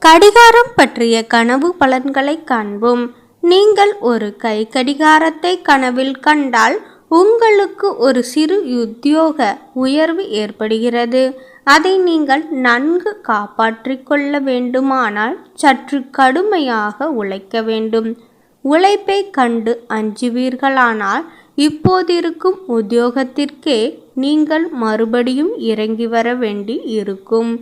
கடிகாரம் பற்றிய கனவு பலன்களை காண்போம். நீங்கள் ஒரு கை கடிகாரத்தை கனவில் கண்டால் உங்களுக்கு ஒரு சிறு உத்தியோக உயர்வு ஏற்படுகிறது. அதை நீங்கள் நன்கு காப்பாற்றிக் கொள்ள வேண்டுமானால் சற்று கடுமையாக உழைக்க வேண்டும். உழைப்பை கண்டு அஞ்சுவீர்களானால் இப்போதிருக்கும் உத்தியோகத்திற்கே நீங்கள் மறுபடியும் இறங்கி வர வேண்டி இருக்கும்.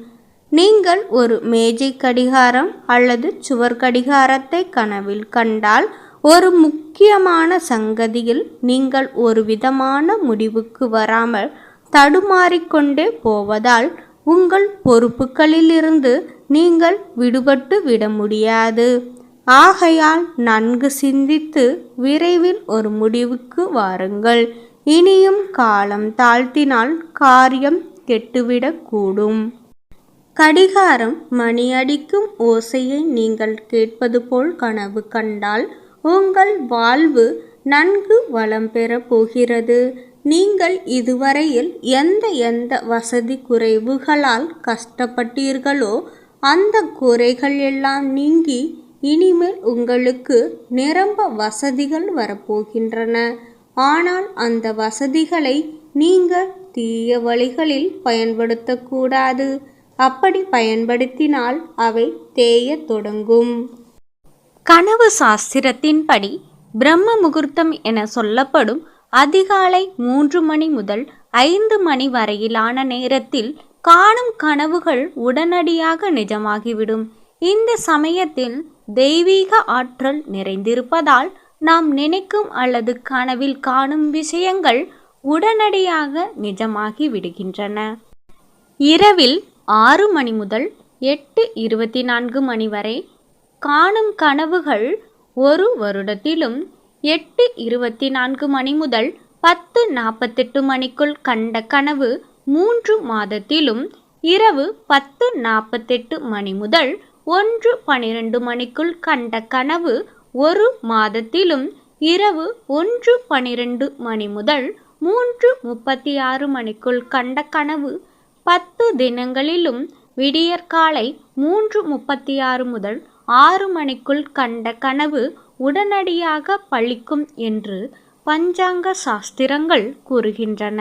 நீங்கள் ஒரு மேஜை கடிகாரம் அல்லது சுவர் கடிகாரத்தை கனவில் கண்டால் ஒரு முக்கியமான சங்கதியில் நீங்கள் ஒரு விதமான முடிவுக்கு வராமல் தடுமாறிக்கொண்டே போவதால் உங்கள் பொறுப்புகளிலிருந்து நீங்கள் விடுபட்டு விட முடியாது. ஆகையால் நன்கு சிந்தித்து விரைவில் ஒரு முடிவுக்கு வாருங்கள். இனியும் காலம் தாழ்த்தினால் காரியம் கெட்டுவிடக்கூடும். கடிகாரம் மணி அடிக்கும் ஓசையை நீங்கள் கேட்பது போல் கனவு கண்டால் உங்கள் வாழ்வு நன்கு வளம் பெற போகிறது. நீங்கள் இதுவரையில் எந்த வசதி குறைவுகளால் கஷ்டப்பட்டீர்களோ அந்த குறைகள் எல்லாம் நீங்கி இனிமேல் உங்களுக்கு நிரம்ப வசதிகள் வரப்போகின்றன. ஆனால் அந்த வசதிகளை நீங்கள் தீய வழிகளில் பயன்படுத்தக்கூடாது. அப்படி பயன்படுத்தினால் அவை தேயத் தொடங்கும். கனவு சாஸ்திரத்தின்படி பிரம்ம முகூர்த்தம் என சொல்லப்படும் அதிகாலை 3 மணி முதல் 5 மணி வரையிலான நேரத்தில் காணும் கனவுகள் உடனடியாக நிஜமாகிவிடும். இந்த சமயத்தில் தெய்வீக ஆற்றல் நிறைந்திருப்பதால் நாம் நினைக்கும் அல்லது கனவில் காணும் விஷயங்கள் உடனடியாக நிஜமாகி விடுகின்றன. இரவில் 6 மணி முதல் 8:24 மணி வரை காணும் கனவுகள் 1 வருடத்திலும், 8:24 மணி முதல் 10:48 மணிக்குள் கண்ட கனவு 3 மாதத்திலும், இரவு 10:48 மணி முதல் 1:12 மணிக்குள் கண்ட கனவு 1 மாதத்திலும், இரவு 1:12 மணி முதல் 3:36 மணிக்குள் கண்ட கனவு 10 தினங்களிலும், விடியற்காலை 3:36 முதல் 6 மணிக்குள் கண்ட கனவு உடனடியாக பலிக்கும் என்று பஞ்சாங்க சாஸ்திரங்கள் கூறுகின்றன.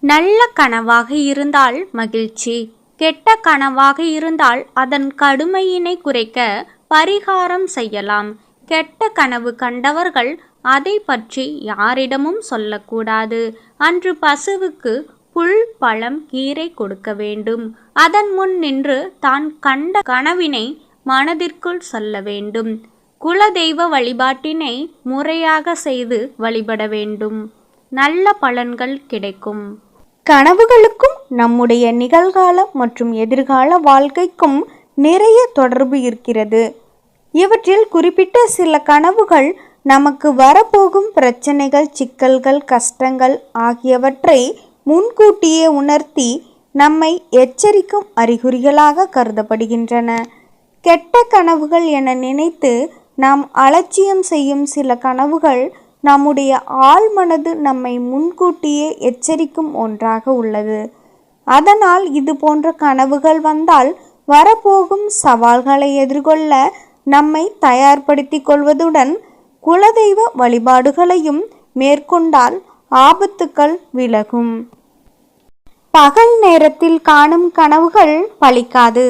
நல்ல கனவாக இருந்தால் மகிழ்ச்சி, கெட்ட கனவாக இருந்தால் அதன் கடுமையினை குறைக்க பரிகாரம் செய்யலாம். கெட்ட கனவு கண்டவர்கள் அதை பற்றி யாரிடமும் சொல்லக்கூடாது. அன்று பசுவுக்கு புல், பழம், கீரை கொடுக்க வேண்டும். அதன் முன் நின்று தான் கண்ட கனவினை மனதிற்குள் சொல்ல வேண்டும். குலதெய்வ வழிபாட்டினை முறையாக செய்து வழிபட வேண்டும். நல்ல பலன்கள் கிடைக்கும். கனவுகளுக்கும் நம்முடைய நிகழ்கால மற்றும் எதிர்கால வாழ்க்கைக்கும் நிறைய தொடர்பு இருக்கிறது. இவற்றில் குறிப்பிட்ட சில கனவுகள் நமக்கு வரப்போகும் பிரச்சனைகள், சிக்கல்கள், கஷ்டங்கள் ஆகியவற்றை முன்கூட்டியே உணர்த்தி நம்மை எச்சரிக்கும் அறிகுறிகளாக கருதப்படுகின்றன. கெட்ட கனவுகள் என நினைத்து நாம் அலட்சியம் செய்யும் சில கனவுகள் நம்முடைய ஆழ்மனது நம்மை முன்கூட்டியே எச்சரிக்கும் ஒன்றாக உள்ளது. அதனால் இது போன்ற கனவுகள் வந்தால் வரப்போகும் சவால்களை எதிர்கொள்ள நம்மை தயார்படுத்திக் கொள்வதுடன் குலதெய்வ வழிபாடுகளையும் மேற்கொண்டால் ஆபத்துக்கள் விலகும். பகல் நேரத்தில் காணும் கனவுகள் பலிக்காது.